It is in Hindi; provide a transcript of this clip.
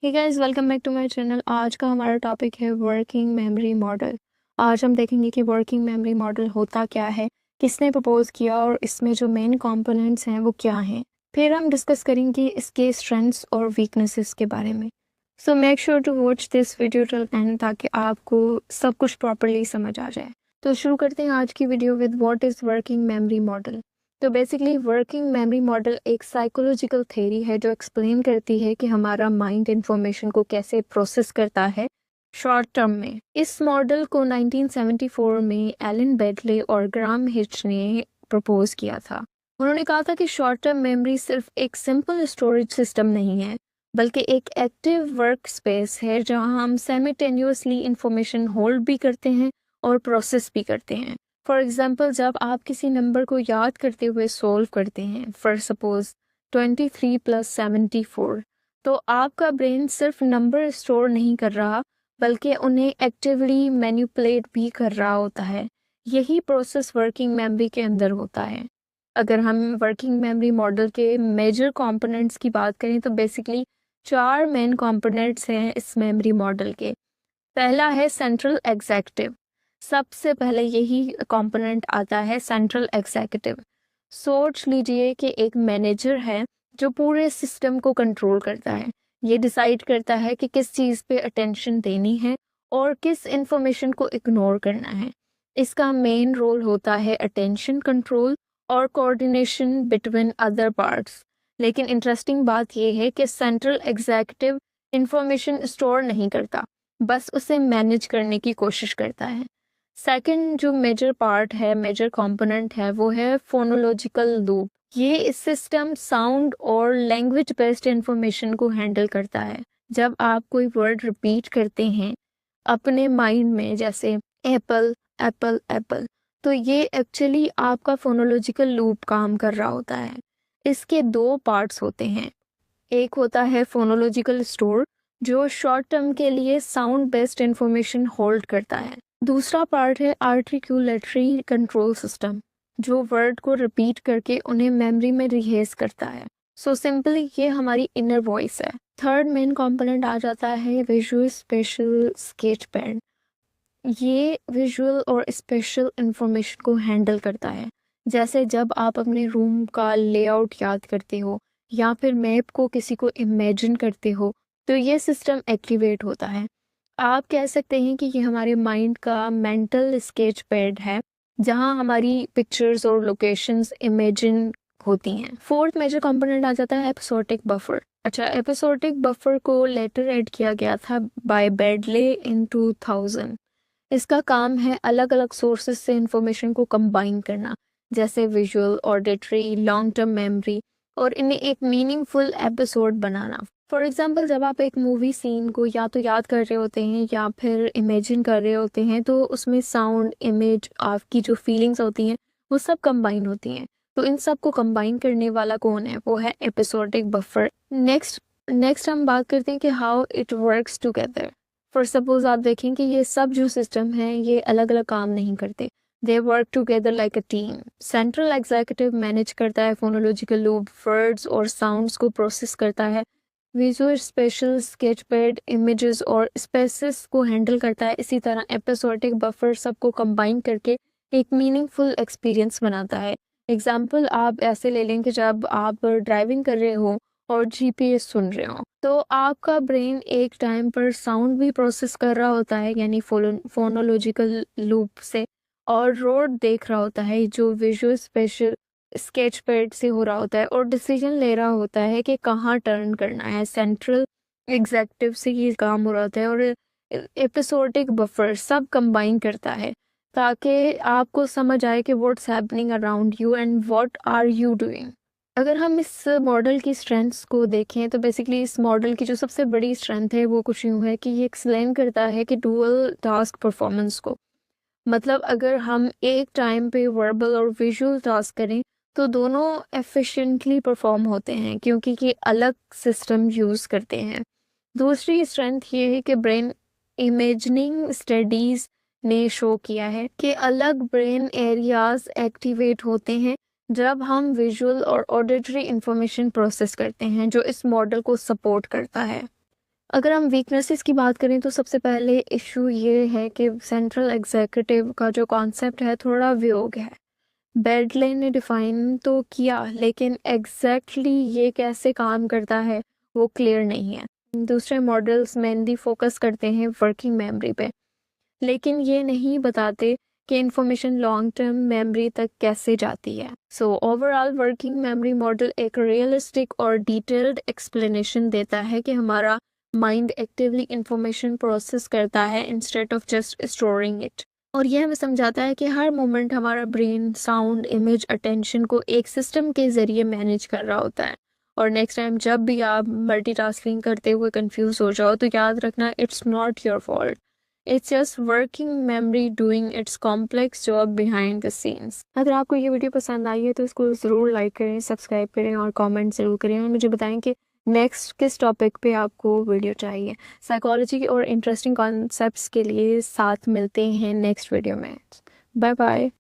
Hey guys, welcome back to my channel. आज का हमारा टॉपिक है वर्किंग मेमोरी मॉडल। आज हम देखेंगे कि वर्किंग मेमोरी मॉडल होता क्या है, किसने प्रपोज किया और इसमें जो मेन कंपोनेंट्स हैं वो क्या हैं। फिर हम डिस्कस करेंगे इसके स्ट्रेंथ्स और वीकनेसेस के बारे में। So make sure to watch this video till end ताकि आपको सब कुछ प्रॉपरली समझ आ जाए। तो शुरू करते हैं आज की video with what is working memory model. तो बेसिकली वर्किंग मेमोरी मॉडल एक साइकोलॉजिकल थ्योरी है जो एक्सप्लेन करती है कि हमारा माइंड इंफॉर्मेशन को कैसे प्रोसेस करता है शॉर्ट टर्म में। इस मॉडल को 1974 में एलन बेडले और ग्राम हिच ने प्रपोज किया था। उन्होंने कहा था कि शॉर्ट टर्म मेमोरी सिर्फ एक सिंपल स्टोरेज सिस्टम नहीं है, बल्कि एक एक्टिव वर्क स्पेस है जहां हम साइमल्टेनियसली इंफॉर्मेशन होल्ड भी करते हैं और प्रोसेस भी करते हैं। फॉर एग्जाम्पल, जब आप किसी नंबर को याद करते हुए सोल्व करते हैं, फॉर सपोज 23 + 74, तो आपका ब्रेन सिर्फ नंबर स्टोर नहीं कर रहा बल्कि उन्हें एक्टिवली मैनिपुलेट भी कर रहा होता है। यही प्रोसेस वर्किंग मेमोरी के अंदर होता है। अगर हम वर्किंग मेमोरी मॉडल के मेजर कंपोनेंट्स की बात करें तो बेसिकली 4 मेन कंपोनेंट्स हैं इस मेमोरी मॉडल के। पहला है सेंट्रल एग्जीक्यूटिव। सबसे पहले यही कंपोनेंट आता है, सेंट्रल एग्जीक्यूटिव। सोच लीजिए कि एक मैनेजर है जो पूरे सिस्टम को कंट्रोल करता है। ये डिसाइड करता है कि किस चीज़ पे अटेंशन देनी है और किस इंफॉर्मेशन को इग्नोर करना है। इसका मेन रोल होता है अटेंशन कंट्रोल और कोऑर्डिनेशन बिटवीन अदर पार्ट्स। लेकिन इंटरेस्टिंग बात यह है कि सेंट्रल एग्जीक्यूटिव इंफॉर्मेशन स्टोर नहीं करता, बस उसे मैनेज करने की कोशिश करता है। सेकंड जो मेजर पार्ट है, मेजर कंपोनेंट है, वो है फोनोलॉजिकल लूप। ये इस सिस्टम साउंड और लैंग्वेज बेस्ड इंफॉर्मेशन को हैंडल करता है। जब आप कोई वर्ड रिपीट करते हैं अपने माइंड में, जैसे एप्पल एप्पल एप्पल, तो ये एक्चुअली आपका फोनोलॉजिकल लूप काम कर रहा होता है। इसके 2 पार्ट्स होते हैं। एक होता है फोनोलॉजिकल स्टोर जो शॉर्ट टर्म के लिए साउंड बेस्ड इंफॉर्मेशन होल्ड करता है। दूसरा पार्ट है आर्टिकुलेटरी कंट्रोल सिस्टम जो वर्ड को रिपीट करके उन्हें मेमोरी में रिहेज करता है। सो सिंपली ये हमारी इनर वॉइस है। थर्ड मेन कंपोनेंट आ जाता है विजुअल स्पेशल स्केच पैड। ये विजुअल और स्पेशल इंफॉर्मेशन को हैंडल करता है। जैसे जब आप अपने रूम का लेआउट याद करते हो या फिर मैप को किसी को इमेजिन करते हो, तो ये सिस्टम एक्टिवेट होता है। आप कह सकते हैं कि ये हमारे माइंड का मेंटल स्केच पैड है जहां हमारी पिक्चर्स और लोकेशंस इमेजिन होती हैं। फोर्थ मेजर कंपोनेंट आ जाता है एपिसोडिक बफर। अच्छा, एपिसोडिक बफर को लेटर ऐड किया गया था बाय बेडले इन 2000। इसका काम है अलग अलग सोर्सेज से इंफॉर्मेशन को कंबाइन करना, जैसे visual, auditory, long term memory, और इन्हें एक meaningful episode banana. For example, जब आप एक मूवी सीन को या तो याद कर रहे होते हैं या फिर इमेजिन कर रहे होते हैं, तो उसमें साउंड, इमेज, आपकी जो फीलिंग्स होती हैं वो सब कंबाइन होती हैं। तो इन सब को कंबाइन करने वाला कौन है? वो है एपिसोडिक बफर। नेक्स्ट हम बात करते हैं कि how it works together. For suppose आप देखें कि ये सब जो सिस्टम है ये अलग अलग काम नहीं करते, they work together like a team. Central executive manage करता है फोनोलॉजिकल लूप, वर्ड्स और साउंड्स को प्रोसेस करता है। Visual special sketch pad images और स्पेसेस को हैंडल करता है। इसी तरह एपिसोडिक बफर सबको कंबाइन करके एक मीनिंगफुल एक्सपीरियंस बनाता है। एग्जाम्पल आप ऐसे ले लें कि जब आप ड्राइविंग कर रहे हो और जीपीएस सुन रहे हो, तो आपका ब्रेन एक टाइम पर साउंड भी प्रोसेस कर रहा होता है, यानी फोनोलॉजिकल लूप से, और रोड देख रहा होता है जो विजुअल स्पेशल स्केच पैड से हो रहा होता है, और डिसीजन ले रहा होता है कि कहाँ टर्न करना है। सेंट्रल एग्जीक्यूटिव से ये काम हो रहा होता है और एपिसोडिक बफर सब कंबाइन करता है ताकि आपको समझ आए कि what's happening around you and what are you doing. अगर हम इस मॉडल की स्ट्रेंथ्स को देखें तो बेसिकली इस मॉडल की जो सबसे बड़ी स्ट्रेंथ है वो कुछ यूँ है कि ये एक्सप्लेन करता है कि डुअल टास्क परफॉर्मेंस को। मतलब अगर हम एक टाइम पे वर्बल और विजुअल टास्क करें तो दोनों एफिशिएंटली परफॉर्म होते हैं क्योंकि ये अलग सिस्टम यूज़ करते हैं। दूसरी स्ट्रेंथ ये है कि ब्रेन इमेजिनिंग स्टडीज़ ने शो किया है कि अलग ब्रेन एरियाज एक्टिवेट होते हैं जब हम विजुअल और ऑडिटरी इंफॉर्मेशन प्रोसेस करते हैं, जो इस मॉडल को सपोर्ट करता है। अगर हम वीकनेसेस की बात करें तो सबसे पहले इशू ये है कि सेंट्रल एग्जीक्यूटिव का जो कॉन्सेप्ट है थोड़ा व्योग है। बेडले ने डिफाइन तो किया लेकिन एग्जैक्टली ये कैसे काम करता है वो क्लियर नहीं है। दूसरे मॉडल्स मेनली फोकस करते हैं वर्किंग मेमोरी पे, लेकिन ये नहीं बताते कि इंफॉर्मेशन लॉन्ग टर्म मेमोरी तक कैसे जाती है। So overall working memory model एक रियलिस्टिक और डिटेल्ड एक्सप्लेनेशन देता है कि हमारा माइंड एक्टिवली इंफॉर्मेशन प्रोसेस करता है instead of just storing it. और यह हमें समझाता है कि हर मोमेंट हमारा ब्रेन साउंड इमेज अटेंशन को एक सिस्टम के ज़रिए मैनेज कर रहा होता है। और नेक्स्ट टाइम जब भी आप मल्टीटास्किंग करते हुए कंफ्यूज हो जाओ तो याद रखना, it's not your fault, it's just working memory doing it's complex job behind the scenes. अगर आपको ये वीडियो पसंद आई है तो इसको ज़रूर लाइक करें, सब्सक्राइब करें और कमेंट ज़रूर करें और मुझे बताएं कि नेक्स्ट किस टॉपिक पे आपको वीडियो चाहिए। साइकोलॉजी और इंटरेस्टिंग कॉन्सेप्ट्स के लिए साथ मिलते हैं नेक्स्ट वीडियो में। Bye bye.